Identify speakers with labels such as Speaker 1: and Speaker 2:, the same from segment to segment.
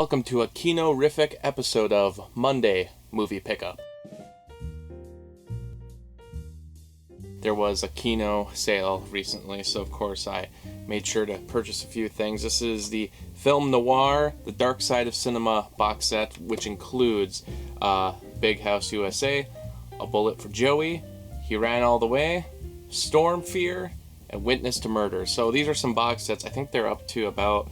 Speaker 1: Welcome to a Kino-rific episode of Monday Movie Pickup. There was a Kino sale recently, so of course I made sure to purchase a few things. This is the film Noir, The Dark Side of Cinema box set, which includes Big House USA, A Bullet for Joey, He Ran All the Way, Storm Fear, and Witness to Murder. So these are some box sets. I think they're up to about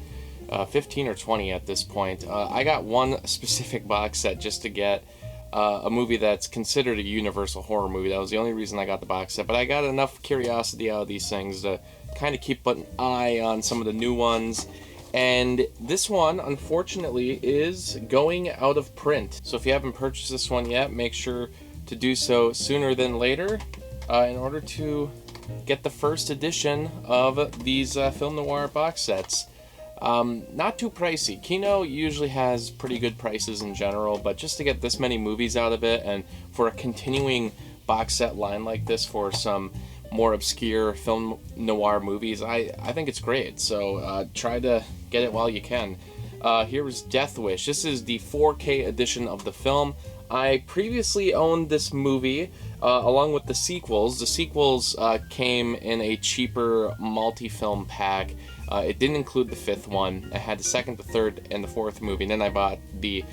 Speaker 1: 15 or 20 at this point. I got one specific box set just to get a movie that's considered a universal horror movie. That was the only reason I got the box set, but I got enough curiosity out of these things to kind of keep an eye on some of the new ones. And this one, unfortunately, is going out of print. So if you haven't purchased this one yet, make sure to do so sooner than later in order to get the first edition of these film noir box sets. Not too pricey. Kino usually has pretty good prices in general, but just to get this many movies out of it and for a continuing box set line like this for some more obscure film noir movies, I think it's great. So try to get it while you can. Here is Death Wish. This is the 4K edition of the film. I previously owned this movie along with the sequels. The sequels came in a cheaper multi-film pack. It didn't include the fifth one. I had the second, the third, and the fourth movie, and then I bought the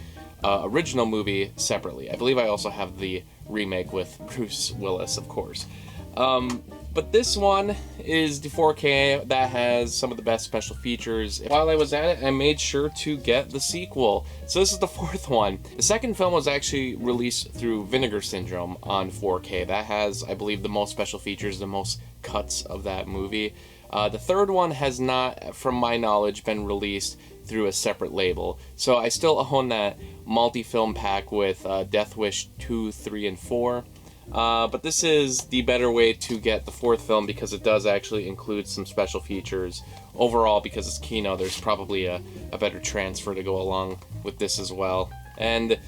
Speaker 1: original movie separately. I believe I also have the remake with Bruce Willis, of course. But this one is the 4K that has some of the best special features. While I was at it, I made sure to get the sequel. So this is the fourth one. The second film was actually released through Vinegar Syndrome on 4K. That has, I believe, the most special features, the most cuts of that movie. The third one has not, from my knowledge, been released through a separate label. So I still own that multi-film pack with Death Wish 2, 3, and 4. But this is the better way to get the fourth film because it does actually include some special features. Overall, because it's Kino, there's probably a better transfer to go along with this as well. And,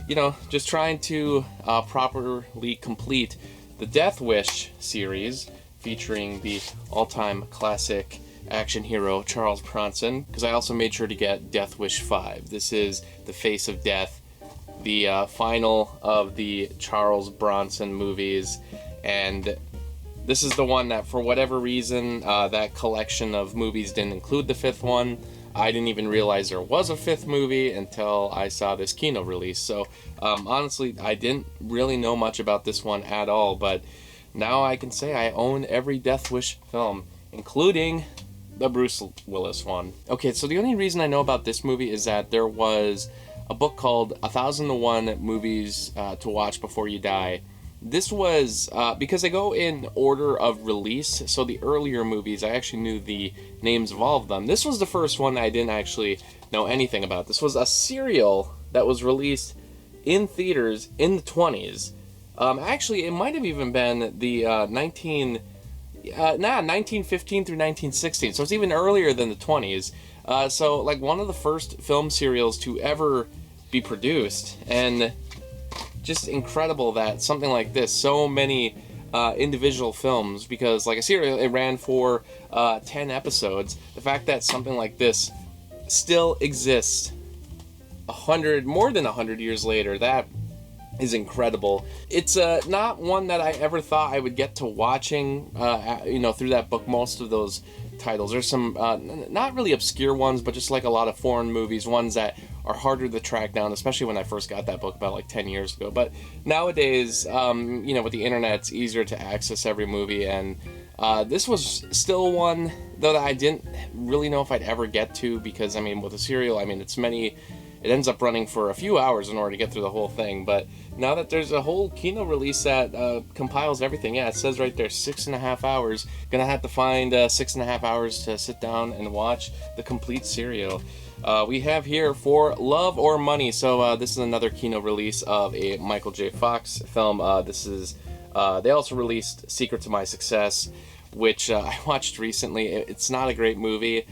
Speaker 1: you know, just trying to properly complete the Death Wish series, featuring the all-time classic action hero Charles Bronson, because I also made sure to get Death Wish 5. This is the Face of Death, the final of the Charles Bronson movies, and this is the one that, for whatever reason, that collection of movies didn't include the fifth one. I didn't even realize there was a fifth movie until I saw this Kino release. So honestly, I didn't really know much about this one at all, but now I can say I own every Death Wish film, including the Bruce Willis one. Okay, so the only reason I know about this movie is that there was a book called 1001 Movies to Watch Before You Die. This was, because they go in order of release, so the earlier movies, I actually knew the names of all of them. This was the first one I didn't actually know anything about. This was a serial that was released in theaters in the 20s. Actually, it might have even been the 1915 through 1916, so it's even earlier than the 20s. So, like, one of the first film serials to ever be produced, and just incredible that something like this, so many individual films, because, like a serial, it ran for 10 episodes. The fact that something like this still exists more than 100 years later, that is incredible. It's not one that I ever thought I would get to watching, through that book. Most of those titles, there's some not really obscure ones, but just like a lot of foreign movies, ones that are harder to track down, especially when I first got that book about like 10 years ago. But nowadays, with the internet, it's easier to access every movie, and this was still one, though, that I didn't really know if I'd ever get to, because, I mean, with a serial, I mean, it ends up running for a few hours in order to get through the whole thing. But now that there's a whole Kino release that compiles everything, yeah, it says right there 6.5 hours. Gonna have to find 6.5 hours to sit down and watch the complete serial. We have here For Love or Money. So this is another Kino release of a Michael J. Fox film. They also released Secret to My Success, which I watched recently. It's not a great movie.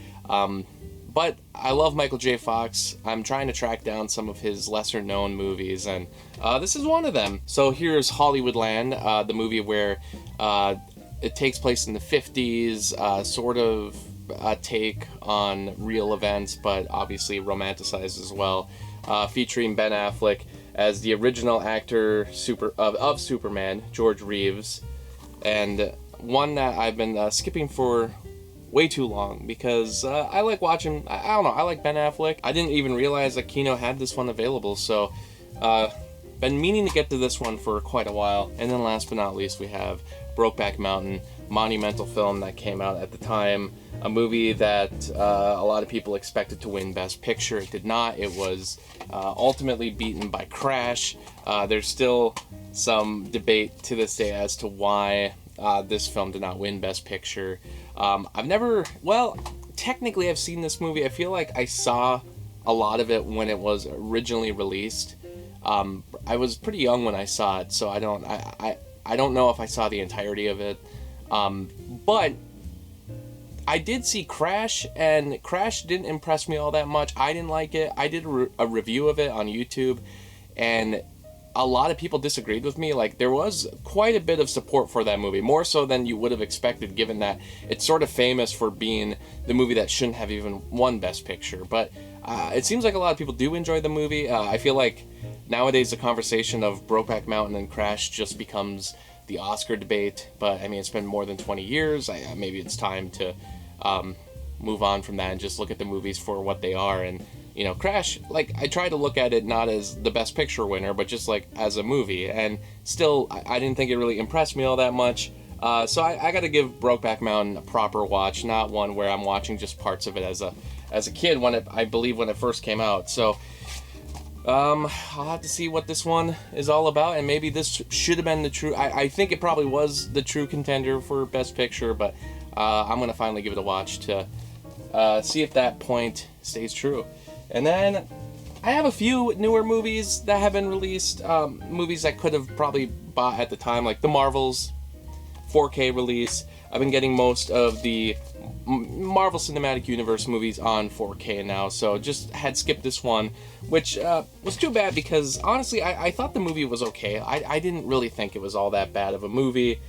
Speaker 1: But I love Michael J. Fox. I'm trying to track down some of his lesser-known movies, and this is one of them. So here's Hollywoodland, the movie where it takes place in the 50s, sort of take on real events, but obviously romanticized as well, featuring Ben Affleck as the original actor of Superman, George Reeves, and one that I've been skipping for way too long because I like watching. I don't know. I like Ben Affleck. I didn't even realize that Kino had this one available, so been meaning to get to this one for quite a while. And then last but not least, we have Brokeback Mountain, monumental film that came out at the time. A movie that a lot of people expected to win Best Picture. It did not. It was ultimately beaten by Crash. There's still some debate to this day as to why this film did not win Best Picture. Technically I've seen this movie. I feel like I saw a lot of it when it was originally released. I was pretty young when I saw it, so I don't know if I saw the entirety of it. But I did see Crash, and Crash didn't impress me all that much. I didn't like it. I did a review of it on YouTube, and a lot of people disagreed with me. Like, there was quite a bit of support for that movie, more so than you would have expected, given that it's sort of famous for being the movie that shouldn't have even won Best Picture. But it seems like a lot of people do enjoy the movie. I feel like nowadays the conversation of Brokeback Mountain and Crash just becomes the Oscar debate. But I mean, it's been more than 20 years. Maybe it's time to move on from that and just look at the movies for what they are. And you know, Crash, like, I try to look at it not as the Best Picture winner, but just like as a movie, and still I didn't think it really impressed me all that much. So I gotta give Brokeback Mountain a proper watch, not one where I'm watching just parts of it as a kid when I believe when it first came out. So I'll have to see what this one is all about, and maybe this should have been the true. I think it probably was the true contender for Best Picture, but I'm gonna finally give it a watch to see if that point stays true. And then I have a few newer movies that have been released, movies I could have probably bought at the time, like The Marvels 4K release. I've been getting most of the Marvel Cinematic Universe movies on 4K now, so just had skipped this one, which was too bad because honestly I thought the movie was okay. I didn't really think it was all that bad of a movie.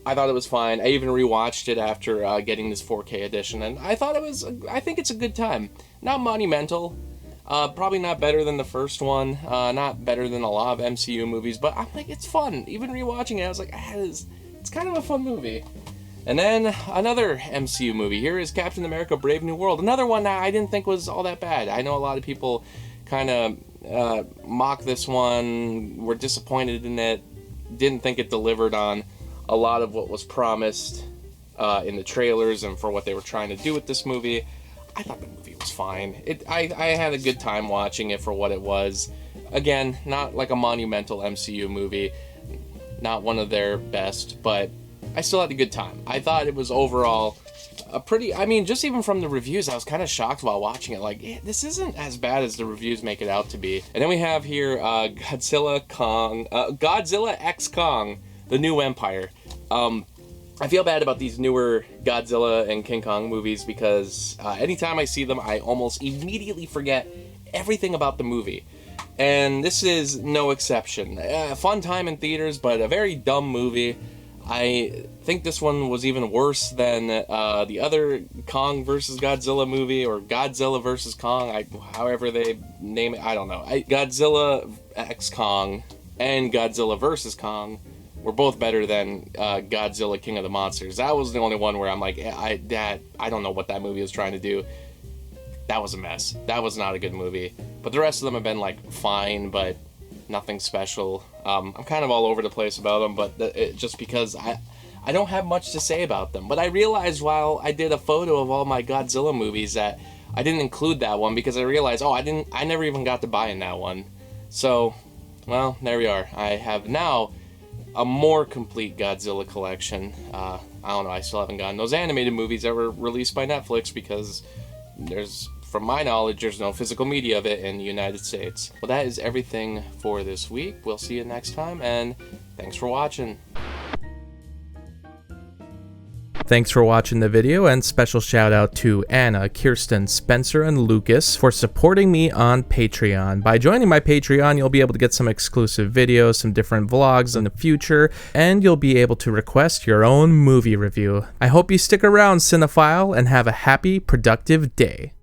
Speaker 1: I thought it was fine. I even rewatched it after getting this 4K edition, and I think it's a good time. Not monumental, probably not better than the first one, not better than a lot of MCU movies, but I'm like, it's fun. Even rewatching it, I was like, it's kind of a fun movie. And then another MCU movie here is Captain America: Brave New World. Another one that I didn't think was all that bad. I know a lot of people kind of mock this one, were disappointed in it, didn't think it delivered on a lot of what was promised in the trailers and for what they were trying to do with this movie. I thought the movie was fine. I had a good time watching it for what it was. Again, not like a monumental MCU movie, not one of their best, but I still had a good time. I thought it was overall a pretty, I mean, just even from the reviews, I was kind of shocked while watching it. Like, this isn't as bad as the reviews make it out to be. And then we have here Godzilla X Kong, The New Empire. I feel bad about these newer Godzilla and King Kong movies because anytime I see them, I almost immediately forget everything about the movie. And this is no exception. Fun time in theaters, but a very dumb movie. I think this one was even worse than the other Kong vs. Godzilla movie, or Godzilla vs. Kong, however they name it, I don't know. Godzilla X Kong and Godzilla vs. Kong were both better than Godzilla King of the Monsters. That was the only one where I'm like, I don't know what that movie was trying to do. That was a mess. That was not a good movie. But the rest of them have been like fine, but nothing special. I'm kind of all over the place about them, but just because I don't have much to say about them. But I realized while I did a photo of all my Godzilla movies that I didn't include that one because I realized, I never even got to buy in that one. So, well, there we are. I have now a more complete Godzilla collection. I don't know, I still haven't gotten those animated movies that were released by Netflix because from my knowledge, there's no physical media of it in the United States. Well, that is everything for this week. We'll see you next time, and thanks for watching.
Speaker 2: Thanks for watching the video, and special shout out to Anna, Kirsten, Spencer, and Lucas for supporting me on Patreon. By joining my Patreon, you'll be able to get some exclusive videos, some different vlogs in the future, and you'll be able to request your own movie review. I hope you stick around, Cinephile, and have a happy, productive day.